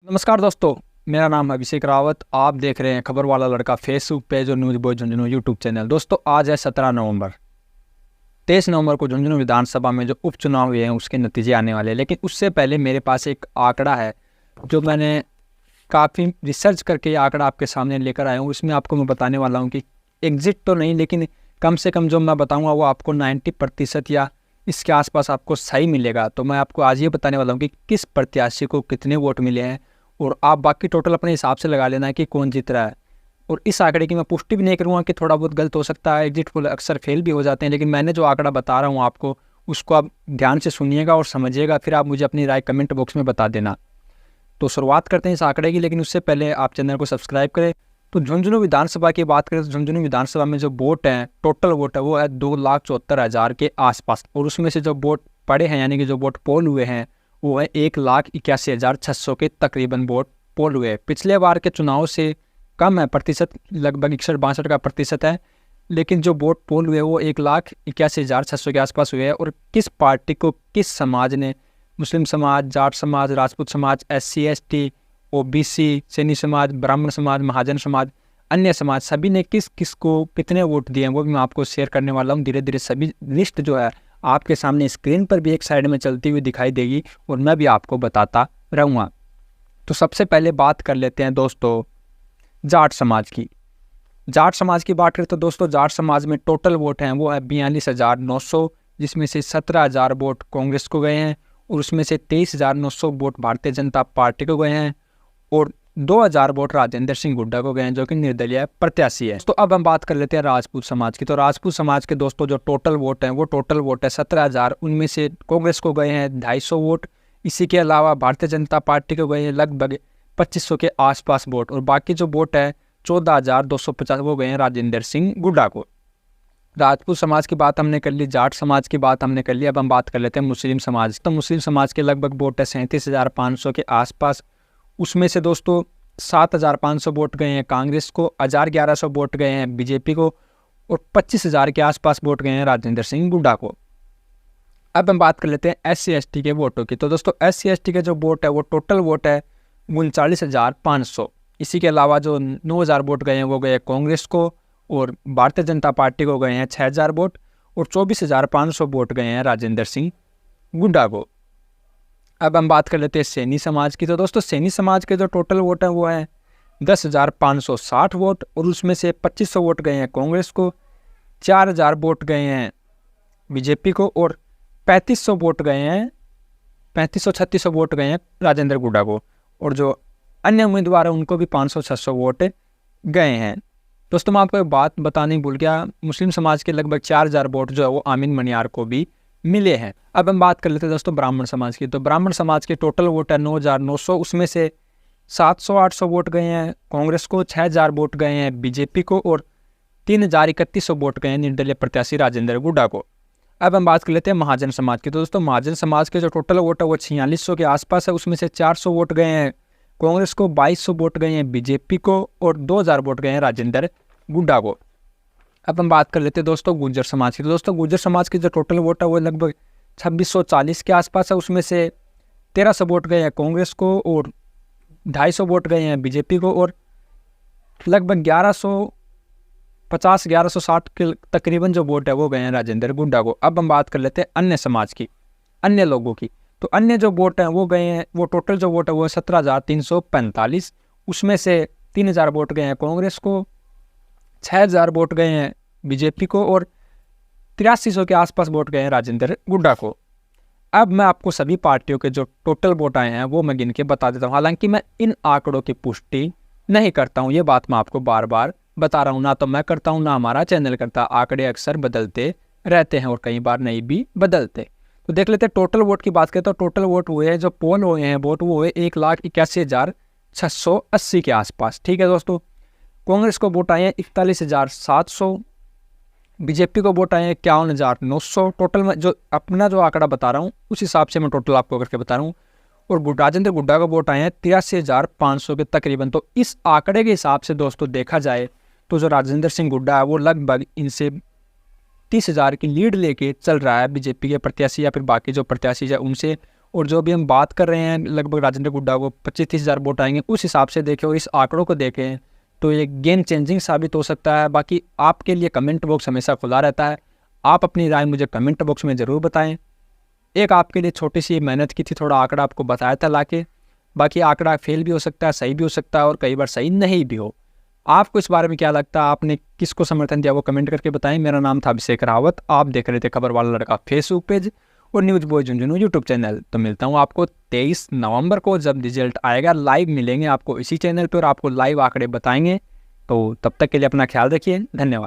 नमस्कार दोस्तों, मेरा नाम है अभिषेक रावत। आप देख रहे हैं खबर वाला लड़का फेसबुक पेज और news boy Jhunjhunu YouTube channel. दोस्तों, आज है 17 नवंबर। 23 नवंबर को झुंझुनू विधानसभा में जो उपचुनाव हुए हैं उसके नतीजे आने वाले हैं। लेकिन उससे पहले मेरे पास एक आंकड़ा है जो मैंने काफ़ी रिसर्च करके ये आंकड़ा आपके सामने लेकर आया हूँ। इसमें आपको मैं बताने वाला हूँ कि एग्जिट तो नहीं, लेकिन कम से कम जो मैं बताऊँगा वो आपको 90% या इसके आसपास आपको सही मिलेगा। तो मैं आपको आज ये बताने वाला हूँ कि किस प्रत्याशी को कितने वोट मिले हैं, और आप बाकी टोटल अपने हिसाब से लगा लेना है कि कौन जीत रहा है। और इस आंकड़े की मैं पुष्टि भी नहीं करूँगा कि थोड़ा बहुत गलत हो सकता है, एग्जिट पोल अक्सर फेल भी हो जाते हैं। लेकिन मैंने जो आंकड़ा बता रहा हूँ आपको, उसको आप ध्यान से सुनिएगा और समझिएगा, फिर आप मुझे अपनी राय कमेंट बॉक्स में बता देना। तो शुरुआत करते हैं इस आंकड़े की, लेकिन उससे पहले आप चैनल को सब्सक्राइब करें। तो झुंझुनू विधानसभा की बात करें तो झुंझुनू विधानसभा में जो वोट हैं, टोटल वोट है वो है 2,74,000 के आसपास। और उसमें से जो वोट पड़े हैं यानी कि जो वोट पोल हुए हैं वो है 1,81,600 के तकरीबन वोट पोल हुए। पिछले बार के चुनाव से कम है प्रतिशत, लगभग 61-62 का प्रतिशत है। लेकिन जो वोट पोल हुए वो 1,81,600 के आसपास हुए हैं। और किस पार्टी को किस समाज ने, मुस्लिम समाज, जाट समाज, राजपूत समाज, SC ST, OBC, सैनी समाज, ब्राह्मण समाज, महाजन समाज, अन्य समाज, सभी ने किस किस को कितने वोट दिए हैं वो भी मैं आपको शेयर करने वाला हूँ। धीरे धीरे सभी लिस्ट जो है आपके सामने स्क्रीन पर भी एक साइड में चलती हुई दिखाई देगी और मैं भी आपको बताता रहूँगा। तो सबसे पहले बात कर लेते हैं दोस्तों जाट समाज की। जाट समाज की बात करें तो दोस्तों जाट समाज में टोटल वोट हैं वो है 42,900, जिसमें से 17,000 वोट कांग्रेस को गए हैं और उसमें से 23,900 वोट भारतीय जनता पार्टी को गए हैं और 2,000 वोट राजेंद्र सिंह हुड्डा को गए हैं जो कि निर्दलीय प्रत्याशी है। तो अब हम बात कर लेते हैं राजपूत समाज की। तो राजपूत समाज के दोस्तों जो टोटल वोट हैं वो टोटल वोट है 17,000, उनमें से कांग्रेस को गए हैं 250 वोट। इसी के अलावा भारतीय जनता पार्टी को गए हैं लगभग 2,500 के आसपास वोट, और बाकी जो वोट है 14,250 वो गए हैं राजेंद्र सिंह हुड्डा को। राजपूत समाज की बात हमने कर ली, जाट समाज की बात हमने कर ली। अब हम बात कर लेते हैं मुस्लिम समाज। तो मुस्लिम समाज के लगभग वोट है 37,500 के आसपास। उसमें से दोस्तों 7,500 वोट गए हैं कांग्रेस को, 1,1100 वोट गए हैं बीजेपी को और 25,000 के आसपास वोट गए हैं राजेंद्र सिंह हुड्डा को। अब हम बात कर लेते हैं SC ST के वोटों की। तो दोस्तों SC ST के जो वोट है वो टोटल वोट है 39,500। इसी के अलावा जो 9,000 वोट गए हैं वो गए कांग्रेस को और भारतीय जनता पार्टी को गए हैं 6,000 वोट और 24,500 वोट गए हैं राजेंद्र सिंह हुड्डा को। अब हम बात कर लेते हैं सैनी समाज की। तो दोस्तों सैनी समाज के जो टोटल वोट हैं वो है 10,560 वोट और उसमें से 2,500 वोट गए हैं कांग्रेस को, 4,000 वोट गए हैं बीजेपी को और 3,500 वोट गए हैं 3,500-3,600 वोट गए हैं राजेंद्र हुड्डा को। और जो अन्य उम्मीदवार हैं उनको भी 500-600 वोट गए हैं। दोस्तों मैं आपको एक बात बताने भूल गया, मुस्लिम समाज के लगभग 4,000 वोट जो है वो आमीन मनियार को भी मिले हैं। अब हम बात कर लेते हैं दोस्तों ब्राह्मण समाज की। तो ब्राह्मण समाज के टोटल वोट है 9,900, उसमें से 700-800 वोट गए हैं कांग्रेस को, 6,000 वोट गए हैं बीजेपी को और 3,3100 वोट गए हैं निर्दलीय प्रत्याशी राजेंद्र हुड्डा को। अब हम बात कर लेते हैं महाजन समाज की। तो दोस्तों महाजन समाज के जो टोटल वोट है वो 4,600 के आसपास है। उसमें से 400 वोट गए हैं कांग्रेस को, 2,200 वोट गए हैं बीजेपी को और 2,000 वोट गए हैं राजेंद्र हुड्डा को। अब हम बात कर लेते हैं दोस्तों गुर्जर समाज की। तो दोस्तों गुर्जर समाज की जो टोटल वोट है वो लगभग 2,640 के आसपास है। उसमें से 1,300 वोट गए हैं कांग्रेस को और 250 वोट गए हैं बीजेपी को और लगभग 1,150-1,160 के तकरीबन जो वोट है वो गए हैं राजेंद्र हुड्डा को। अब हम बात कर लेते हैं अन्य समाज की, अन्य लोगों की। तो अन्य जो वोट हैं वो गए हैं, वो टोटल जो वोट है वो 17,345। उसमें से 3,000 वोट गए हैं कांग्रेस को, 6,000 वोट गए हैं बीजेपी को और 8,300 के आसपास वोट गए हैं राजेंद्र हुड्डा को। अब मैं आपको सभी पार्टियों के जो टोटल वोट आए हैं वो मैं गिन के बता देता हूँ। हालांकि मैं इन आंकड़ों की पुष्टि नहीं करता हूँ, ये बात मैं आपको बार बार बता रहा हूँ। ना तो मैं करता हूँ ना हमारा चैनल करता। आंकड़े अक्सर बदलते रहते हैं और कई बार नहीं भी बदलते। तो देख लेते हैं टोटल वोट की बात करें तो टोटल वोट हुए हैं, जो पोल हुए हैं वोट वो हुए 1,81,680 के आसपास। ठीक है दोस्तों। कांग्रेस को वोट आए हैं 41,700, बीजेपी को वोट आए हैं 51,900। टोटल में जो अपना जो आंकड़ा बता रहा हूँ उस हिसाब से मैं टोटल आपको करके बता रहा हूँ। और राजेंद्र हुड्डा को वोट आए हैं 83,500 के तकरीबन। तो इस आंकड़े के हिसाब से दोस्तों देखा जाए तो जो राजेंद्र सिंह हुड्डा है वो लगभग इनसे 30,000 की लीड लेके चल रहा है बीजेपी के प्रत्याशी या फिर बाकी जो प्रत्याशी है उनसे। और जो भी हम बात कर रहे हैं लगभग राजेंद्र गुड्डा को 25-30 हज़ार वोट आएंगे, उस हिसाब से देखें और इस आंकड़ों को देखें तो ये गेम चेंजिंग साबित हो सकता है। बाकी आपके लिए कमेंट बॉक्स हमेशा खुला रहता है, आप अपनी राय मुझे कमेंट बॉक्स में ज़रूर बताएं। एक आपके लिए छोटी सी मेहनत की थी, थोड़ा आंकड़ा आपको बताया था लाके। बाकी आंकड़ा फेल भी हो सकता है, सही भी हो सकता है और कई बार सही नहीं भी हो। आपको इस बारे में क्या लगता है, आपने किसको समर्थन दिया वो कमेंट करके बताएं। मेरा नाम था अभिषेक रावत, आप देख रहे थे खबर वाला लड़का फेसबुक पेज और news boy Jhunjhunu YouTube channel. तो मिलता हूँ आपको 23 नवंबर को, जब रिजल्ट आएगा लाइव मिलेंगे आपको इसी चैनल पर और आपको लाइव आंकड़े बताएंगे। तो तब तक के लिए अपना ख्याल रखिए, धन्यवाद।